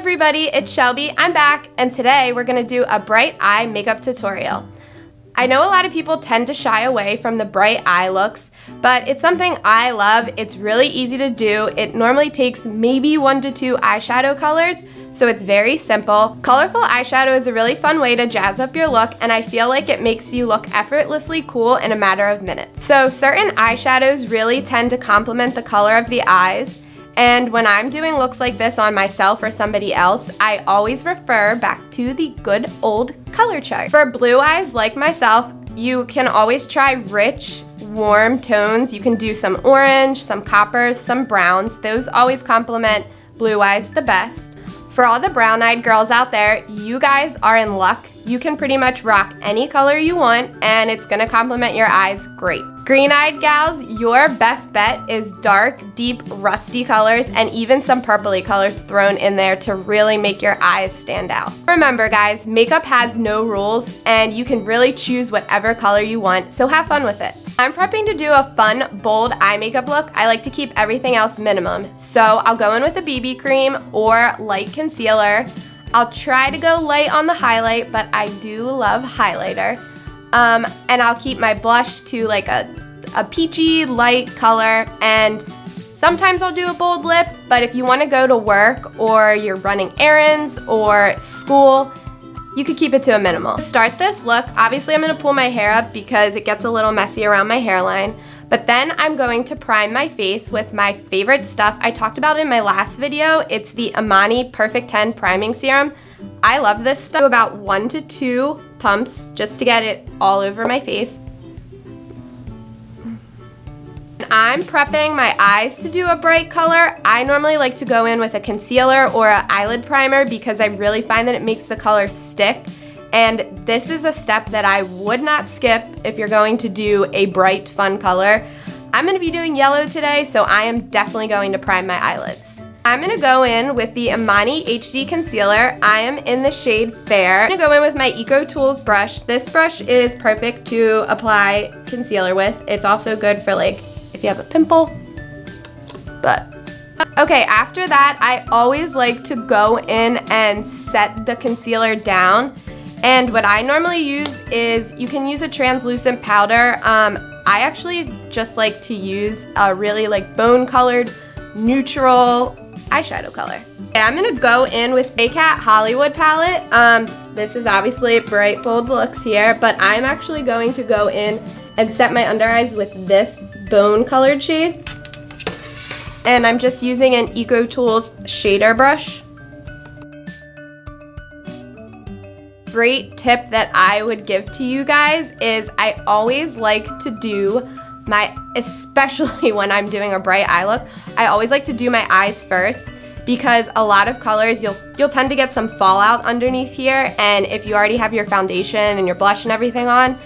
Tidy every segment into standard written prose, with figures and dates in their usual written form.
everybody, it's Shelby. I'm back, and today we're gonna do a bright eye makeup tutorial. I know a lot of people tend to shy away from the bright eye looks, but it's something I love. It's really easy to do. It normally takes maybe 1 to 2 eyeshadow colors, so it's very simple. Colorful eyeshadow is a really fun way to jazz up your look, and I feel like it makes you look effortlessly cool in a matter of minutes. So certain eyeshadows really tend to complement the color of the eyes, and when I'm doing looks like this on myself or somebody else, I always refer back to the good old color chart. For blue eyes like myself, you can always try rich, warm tones. You can do some orange, some coppers, some browns. Those always complement blue eyes the best. For all the brown-eyed girls out there, you guys are in luck. You can pretty much rock any color you want, and it's gonna complement your eyes great. Green-eyed gals, your best bet is dark, deep, rusty colors, and even some purpley colors thrown in there to really make your eyes stand out. Remember guys, makeup has no rules, and you can really choose whatever color you want, so have fun with it. I'm prepping to do a fun, bold eye makeup look. I like to keep everything else minimum. So I'll go in with a BB cream or light concealer. I'll try to go light on the highlight, but I do love highlighter. And I'll keep my blush to like a peachy light color, and sometimes I'll do a bold lip, but if you want to go to work or you're running errands or school, you could keep it to a minimal. To start this look, obviously I'm going to pull my hair up because it gets a little messy around my hairline, but then I'm going to prime my face with my favorite stuff I talked about in my last video. It's the Amani Perfect 10 Priming Serum. I love this stuff. About 1 to 2 pumps just to get it all over my face. I'm prepping my eyes to do a bright color. I normally like to go in with a concealer or an eyelid primer because I really find that it makes the color stick. And this is a step that I would not skip if you're going to do a bright, fun color. I'm going to be doing yellow today, so I am definitely going to prime my eyelids. I'm going to go in with the Amani HD Concealer. I am in the shade Fair. I'm going to go in with my Eco Tools brush. This brush is perfect to apply concealer with. It's also good for like if you have a pimple, but okay, after that I always like to go in and set the concealer down, and what I normally use is, you can use a translucent powder. I actually just like to use a really like bone colored neutral eyeshadow color. Okay, I'm gonna go in with a Kat Hollywood palette. This is obviously bright bold looks here, but I'm actually going to go in and set my under eyes with this bone colored shade, and I'm just using an Eco Tools shader brush. Great tip that I would give to you guys is I always like to do especially when I'm doing a bright eye look, I always like to do my eyes first, because a lot of colors you'll tend to get some fallout underneath here, and if you already have your foundation and your blush and everything on,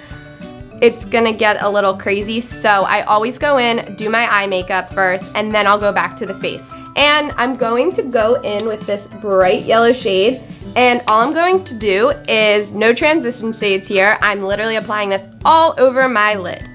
it's gonna get a little crazy. So I always go in, do my eye makeup first, and then I'll go back to the face. And I'm going to go in with this bright yellow shade, and all I'm going to do is, no transition shades here, I'm literally applying this all over my lid.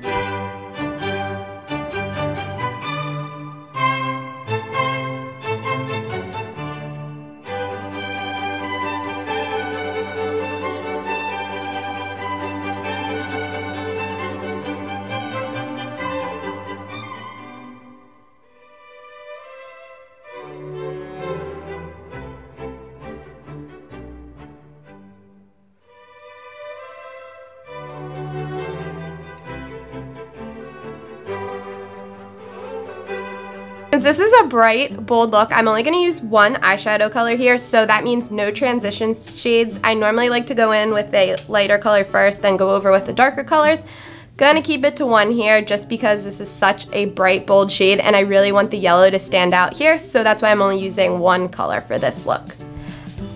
Since this is a bright, bold look, I'm only going to use one eyeshadow color here, so that means no transition shades. I normally like to go in with a lighter color first, then go over with the darker colors. Gonna keep it to one here just because this is such a bright, bold shade, and I really want the yellow to stand out here, so that's why I'm only using one color for this look.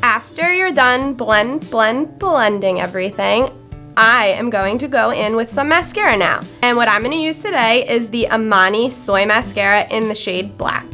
After you're done blending everything, I am going to go in with some mascara now. And what I'm going to use today is the Amani Soy Mascara in the shade Black.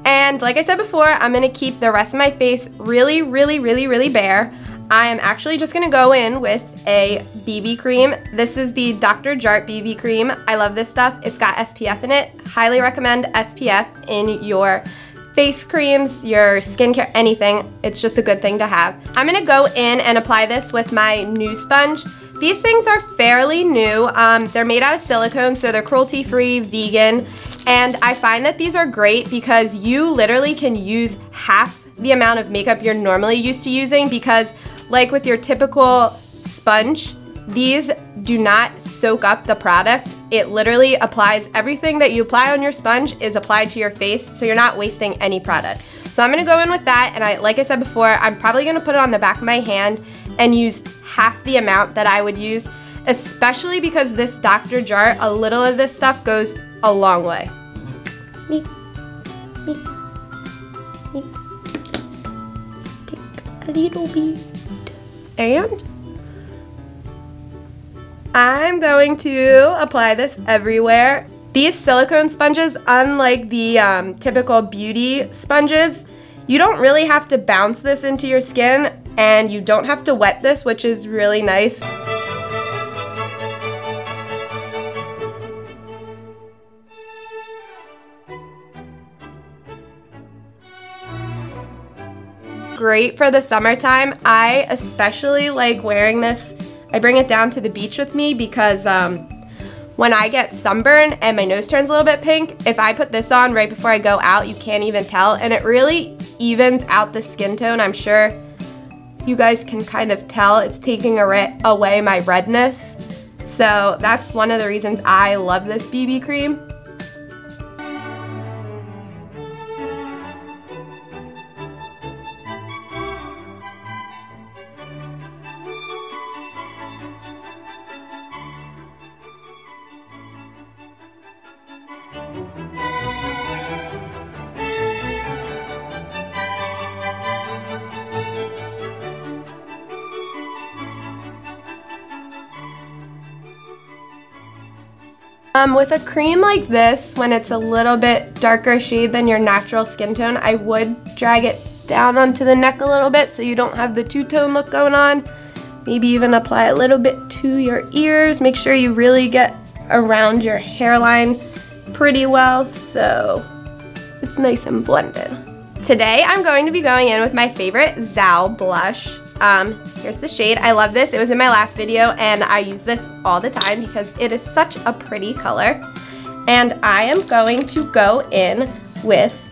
And like I said before, I'm going to keep the rest of my face really bare. I am actually just gonna go in with a BB cream. This is the Dr. Jart BB Cream. I love this stuff. It's got SPF in it. Highly recommend SPF in your face creams, your skincare, anything. It's just a good thing to have. I'm gonna go in and apply this with my new sponge. These things are fairly new. They're made out of silicone, so they're cruelty-free, vegan, and I find that these are great because you literally can use half the amount of makeup you're normally used to using, because like with your typical sponge, these do not soak up the product. It literally applies everything that you apply on your sponge is applied to your face, so you're not wasting any product. So I'm gonna go in with that, and like I said before, I'm probably gonna put it on the back of my hand and use half the amount that I would use, especially because this Dr. Jart, a little of this stuff goes a long way. Me. Take a little bit. And I'm going to apply this everywhere. These silicone sponges, unlike the typical beauty sponges, you don't really have to bounce this into your skin, and you don't have to wet this, which is really nice. Great for the summertime. I especially like wearing this. I bring it down to the beach with me because when I get sunburn and my nose turns a little bit pink, if I put this on right before I go out, you can't even tell, and it really evens out the skin tone. I'm sure you guys can kind of tell it's taking away my redness. So that's one of the reasons I love this BB cream. With a cream like this, when it's a little bit darker shade than your natural skin tone, I would drag it down onto the neck a little bit so you don't have the two-tone look going on. Maybe even apply a little bit to your ears. Make sure you really get around your hairline pretty well so it's nice and blended. Today I'm going to be going in with my favorite Zao blush. Here's the shade. I love this. It was in my last video and I use this all the time because it is such a pretty color. And I am going to go in with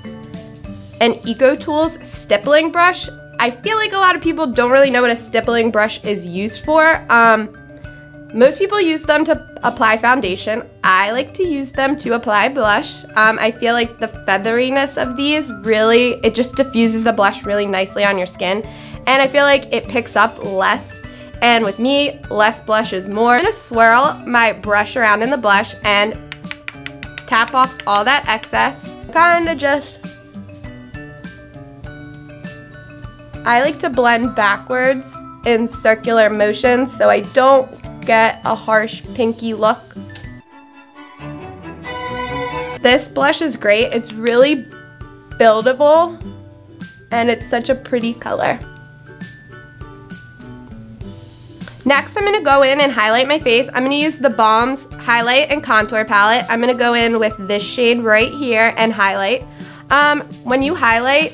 an EcoTools stippling brush. I feel like a lot of people don't really know what a stippling brush is used for. Most people use them to apply foundation. I like to use them to apply blush. I feel like the featheriness of these really, it just diffuses the blush really nicely on your skin. And I feel like it picks up less. And with me, less blush is more. I'm gonna swirl my brush around in the blush and tap off all that excess. Kinda just, I like to blend backwards in circular motions so I don't get a harsh pinky look. This blush is great. It's really buildable and it's such a pretty color. Next, I'm going to go in and highlight my face. I'm going to use the Balm's Highlight and Contour Palette. I'm going to go in with this shade right here and highlight. When you highlight,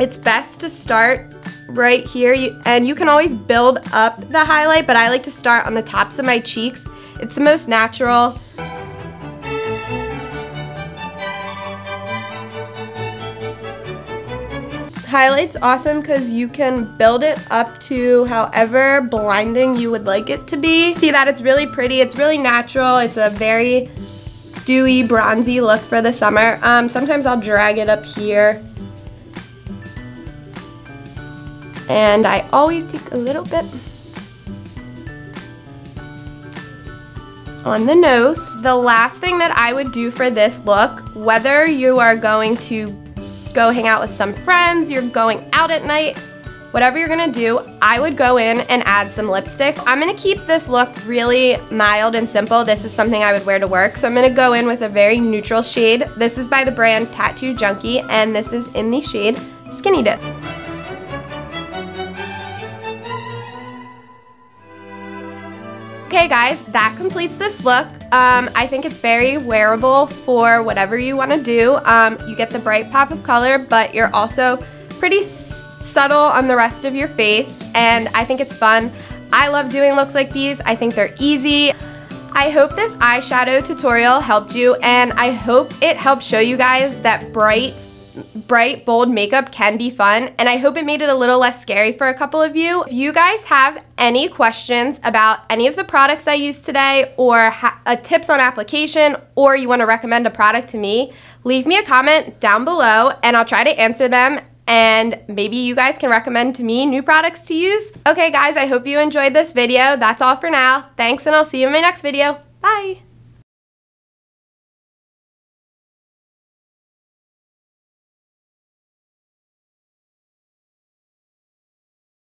it's best to start right here, and you can always build up the highlight, but I like to start on the tops of my cheeks. It's the most natural. Highlight's awesome because you can build it up to however blinding you would like it to be. See that? It's really pretty, it's really natural, it's a very dewy, bronzy look for the summer. Sometimes I'll drag it up here. And I always take a little bit on the nose. The last thing that I would do for this look, whether you are going to go hang out with some friends, you're going out at night, whatever you're gonna do, I would go in and add some lipstick. I'm gonna keep this look really mild and simple. This is something I would wear to work, so I'm gonna go in with a very neutral shade. This is by the brand Tattoo Junkie, and this is in the shade Skinny Dip. Okay guys, that completes this look. I think it's very wearable for whatever you want to do. You get the bright pop of color, but you're also pretty subtle on the rest of your face, and I think it's fun. I love doing looks like these. I think they're easy. I hope this eyeshadow tutorial helped you, and I hope it helped show you guys that bright, bold makeup can be fun, and I hope it made it a little less scary for a couple of you. If you guys have any questions about any of the products I used today, or tips on application, or you want to recommend a product to me, leave me a comment down below and I'll try to answer them, and maybe you guys can recommend to me new products to use. Okay guys, I hope you enjoyed this video. That's all for now. Thanks, and I'll see you in my next video. Bye!